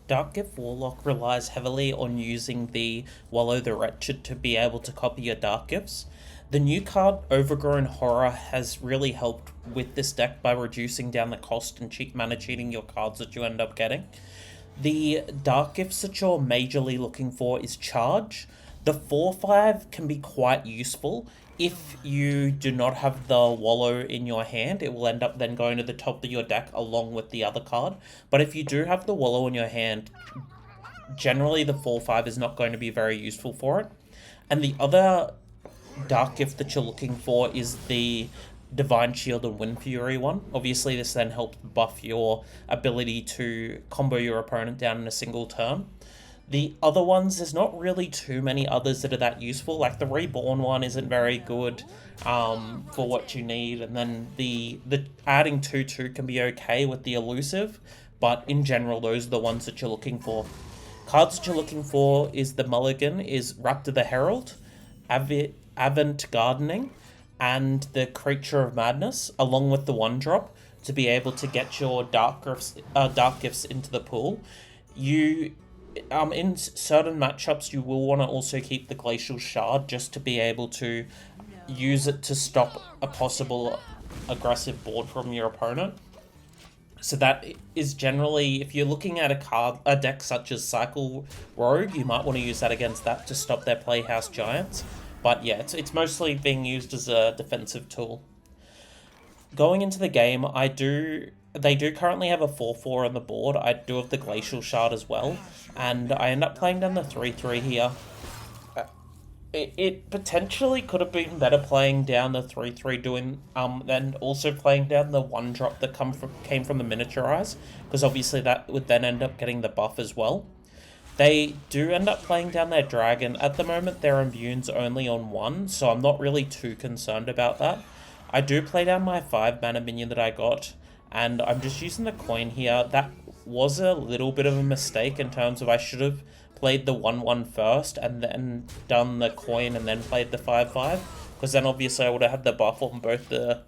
Gift Warlock relies heavily on using the Wallow the Wretched to be able to copy your Dark Gifts. The new card Overgrown Horror has really helped with this deck by reducing down the cost and mana cheating your cards that you end up getting. The Dark Gifts that you're majorly looking for is Charge. The 4/5 can be quite useful. If you do not have the Wallow in your hand, it will end up then going to the top of your deck along with the other card. But if you do have the Wallow in your hand, generally the 4/5 is not going to be very useful for it. And the other Dark Gift that you're looking for is the Divine Shield and Windfury one. Obviously this then helps buff your ability to combo your opponent down in a single turn. The other ones, there's not really too many others that are that useful. Like the Reborn one isn't very good for what you need, and then the adding 2/2 can be okay with the Elusive, but in general those are the ones that you're looking for. Cards that you're looking for is the Mulligan, is Raotir Herald, Avant Gardening, and the Creature of Madness, along with the 1-drop, to be able to get your Dark Gifts into the pool. You in certain matchups, you will want to also keep the Glacial Shard just to be able to use it to stop a possible aggressive board from your opponent. So that is generally, if you're looking at a deck such as Cycle Rogue, you might want to use that against that to stop their Playhouse Giants. But yeah, it's mostly being used as a defensive tool. Going into the game, they do currently have a 4/4 on the board. I do have the Glacial Shard as well, and I end up playing down the 3/3 here. It potentially could have been better playing down the 3/3 and also playing down the 1-drop that came from the Miniaturize, because obviously that would then end up getting the buff as well. They do end up playing down their Dragon. At the moment, their Imbue's only on 1, so I'm not really too concerned about that. I do play down my 5-mana minion that I got, and I'm just using the coin here. That was a little bit of a mistake in terms of I should have played the 1/1 first and then done the coin and then played the 5/5, because then obviously I would have had the buff on both the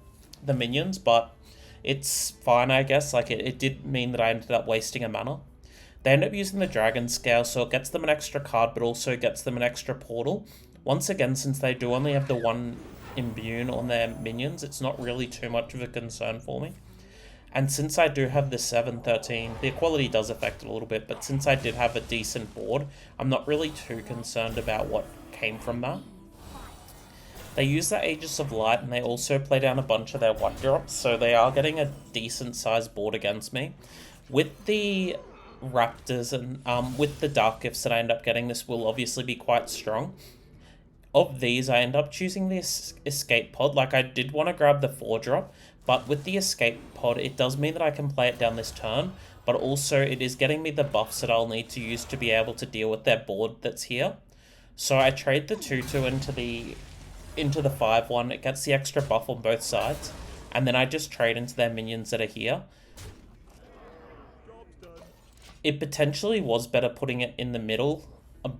minions, but it's fine, I guess. Like it did mean that I ended up wasting a mana. They end up using the Dragon Scale, so it gets them an extra card, but also gets them an extra portal. Once again, since they do only have the 1 Imbue on their minions, it's not really too much of a concern for me. And since I do have the 7/13, the equality does affect it a little bit, but since I did have a decent board, I'm not really too concerned about what came from that. They use the Aegis of Light, and they also play down a bunch of their 1-drops, so they are getting a decent sized board against me. With the Raptors and with the Dark Gifts that I end up getting, this will obviously be quite strong. Of these, I end up choosing this Escape Pod. Like, I did want to grab the 4-drop, but with the Escape Pod, it does mean that I can play it down this turn, but also it is getting me the buffs that I'll need to use to be able to deal with their board that's here. So I trade the 2/2 into the 5/1. It gets the extra buff on both sides, and then I just trade into their minions that are here. It potentially was better putting it in the middle,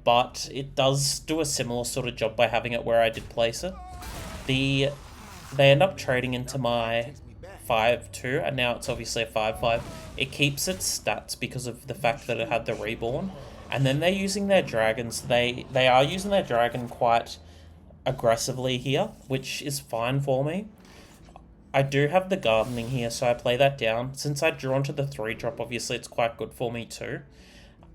but it does do a similar sort of job by having it where I did place it. They end up trading into my 5/2, and now it's obviously a 5/5. It keeps its stats because of the fact that it had the Reborn, and then they're using their dragons. They are using their dragon quite aggressively here, which is fine for me. I do have the Gardening here, so I play that down. Since I drew onto the 3-drop, obviously it's quite good for me too.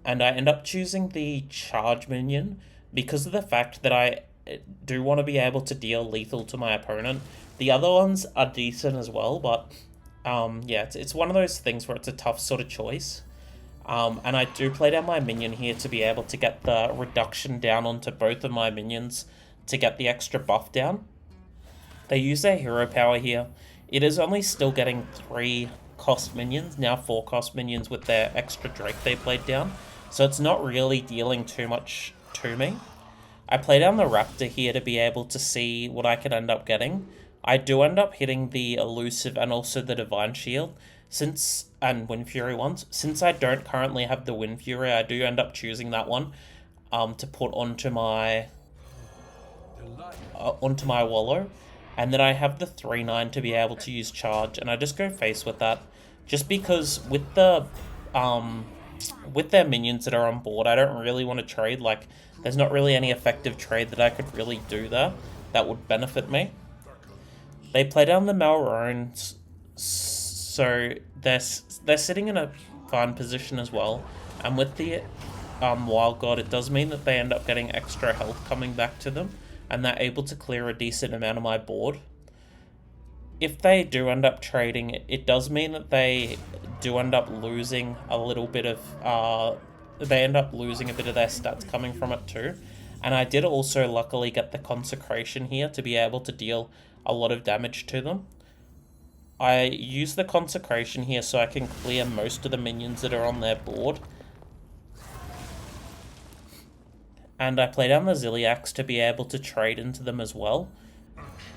And I end up choosing the Charge minion because of the fact that I do want to be able to deal lethal to my opponent. The other ones are decent as well, but yeah, it's one of those things where it's a tough sort of choice. And I do play down my minion here to be able to get the reduction down onto both of my minions to get the extra buff down. They use their hero power here. It is only still getting 3 cost minions, now 4 cost minions with their extra Drake they played down. So it's not really dealing too much to me. I play down the Raptor here to be able to see what I can end up getting. I do end up hitting the Elusive and also the Divine Shield, and Windfury ones. Since I don't currently have the Windfury, I do end up choosing that one to put onto my Wallow. And then I have the 3/9 to be able to use Charge, and I just go face with that. Just because with the with their minions that are on board, I don't really want to trade. Like, there's not really any effective trade that I could really do there that would benefit me. They play down the Malrones, so they're sitting in a fine position as well. And with the Wild God, it does mean that they end up getting extra health coming back to them, and they're able to clear a decent amount of my board. If they do end up trading, it does mean that they do end up losing a little bit of, they end up losing a bit of their stats coming from it too. And I did also luckily get the Consecration here to be able to deal a lot of damage to them. I use the Consecration here so I can clear most of the minions that are on their board. And I play down the Ziliax to be able to trade into them as well.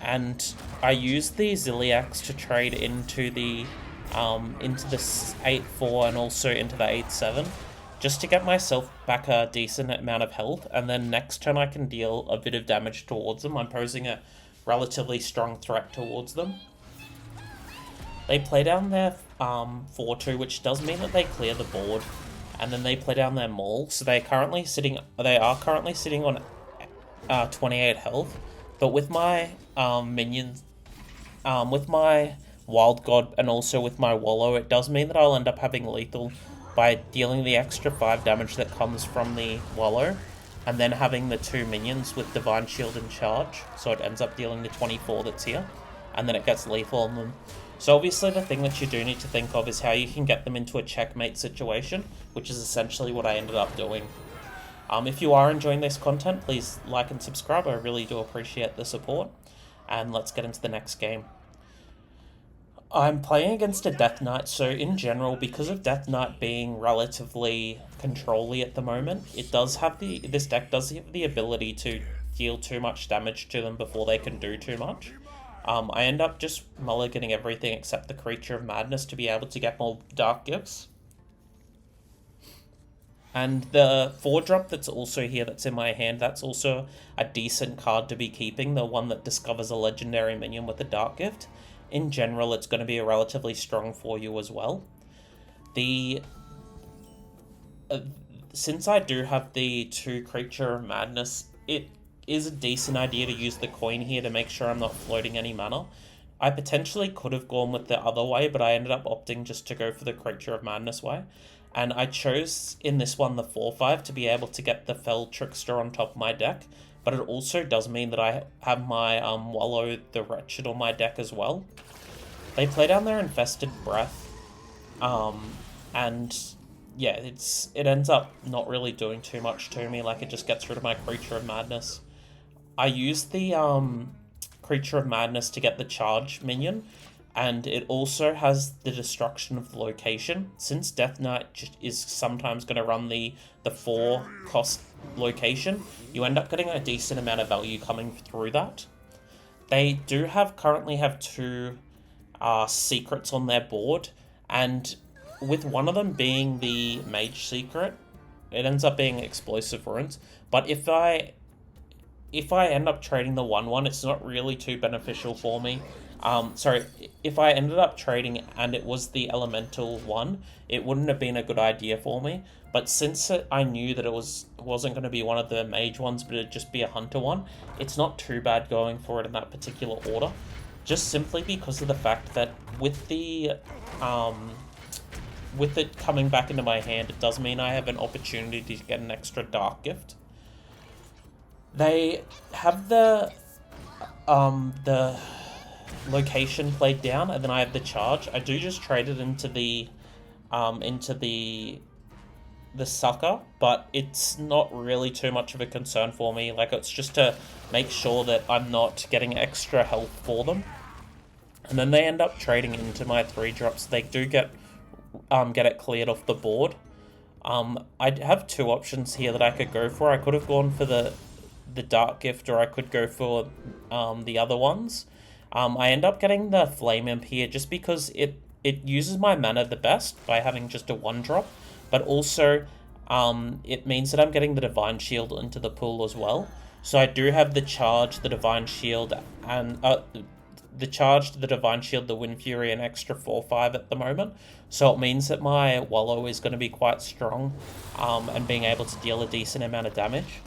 And I use the Ziliax to trade into the 8-4 and also into the 8-7, just to get myself back a decent amount of health, and then next turn I can deal a bit of damage towards them. I'm posing a relatively strong threat towards them. They play down their 4-2, which does mean that they clear the board, and then they play down their Maul. So they are currently sitting on 28 health. But with my minions, with my Wild God and also with my Wallow, it does mean that I'll end up having lethal by dealing the extra 5 damage that comes from the Wallow, and then having the 2 minions with Divine Shield and Charge, so it ends up dealing the 24 that's here, and then it gets lethal on them. So obviously the thing that you do need to think of is how you can get them into a checkmate situation, which is essentially what I ended up doing. If you are enjoying this content, please like and subscribe. I really do appreciate the support. And let's get into the next game. I'm playing against a Death Knight, so in general, because of Death Knight being relatively control-y at the moment, this deck does have the ability to deal too much damage to them before they can do too much. I end up just mulliganing everything except the Creature of Madness to be able to get more Dark Gifts. And the 4-drop that's also here that's in my hand, that's also a decent card to be keeping, the one that discovers a legendary minion with a Dark Gift. In general, it's going to be relatively strong for you as well. Since I do have the 2 Creature of Madness, it is a decent idea to use the coin here to make sure I'm not floating any mana. I potentially could have gone with the other way, but I ended up opting just to go for the Creature of Madness way. And I chose in this one the 4-5 to be able to get the Fell Trickster on top of my deck, but it also does mean that I have my Wallow the Wretched on my deck as well. They play down their Infested Breath, and yeah, it ends up not really doing too much to me, like it just gets rid of my Creature of Madness. I used the Creature of Madness to get the charge minion, and it also has the Destruction of the Location. Since Death Knight is sometimes going to run the 4-cost location, you end up getting a decent amount of value coming through that. They do currently have 2 secrets on their board, and with one of them being the Mage Secret, it ends up being Explosive Runes. But if I end up trading the 1-1, it's not really too beneficial for me. If I ended up trading and it was the Elemental one, it wouldn't have been a good idea for me. But since I knew that it wasn't going to be one of the mage ones, but it'd just be a hunter one, it's not too bad going for it in that particular order. Just simply because of the fact that with it coming back into my hand, it does mean I have an opportunity to get an extra Dark Gift. They have the location played down, and then I have the charge. I do just trade it into the sucker, but it's not really too much of a concern for me. Like, it's just to make sure that I'm not getting extra health for them. And then they end up trading into my 3-drops. They do get it cleared off the board. I have 2 options here that I could go for. I could have gone for the Dark Gift, or I could go for the other ones. I end up getting the Flame Imp here just because it uses my mana the best by having just a 1-drop, but also it means that I'm getting the Divine Shield into the pool as well. So I do have the charge, the Divine Shield, and the Charged, the Divine Shield, the Windfury, an extra 4/5 at the moment. So it means that my Wallow is going to be quite strong and being able to deal a decent amount of damage.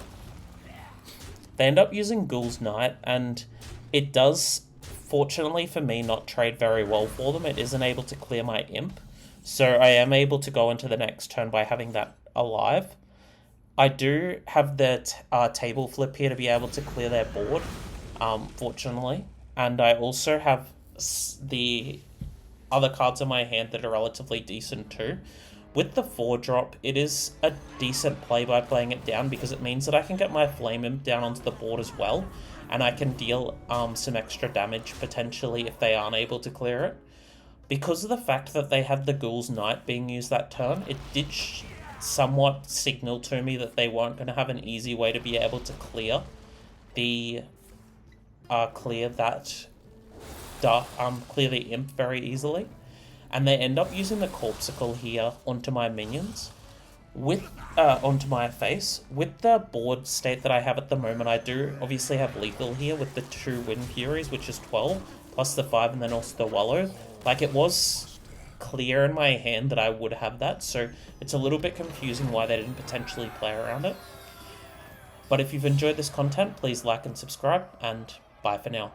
They end up using Ghoul's Knight, and it does, fortunately for me, not trade very well for them. It isn't able to clear my Imp, so I am able to go into the next turn by having that alive. I do have the table flip here to be able to clear their board, fortunately. And I also have the other cards in my hand that are relatively decent too. With the 4-drop, it is a decent play by playing it down because it means that I can get my Flame Imp down onto the board as well. And I can deal some extra damage potentially if they aren't able to clear it. Because of the fact that they had the Ghoul's Knight being used that turn, it did somewhat signal to me that they weren't going to have an easy way to be able to clear the clear the Imp very easily, and they end up using the Corpsicle here onto my minions, onto my face. With the board state that I have at the moment, I do obviously have lethal here with the 2 Windfuries, which is 12 plus the 5, and then also the Wallow. Like, it was clear in my hand that I would have that, so it's a little bit confusing why they didn't potentially play around it. But if you've enjoyed this content, please like and subscribe, and bye for now.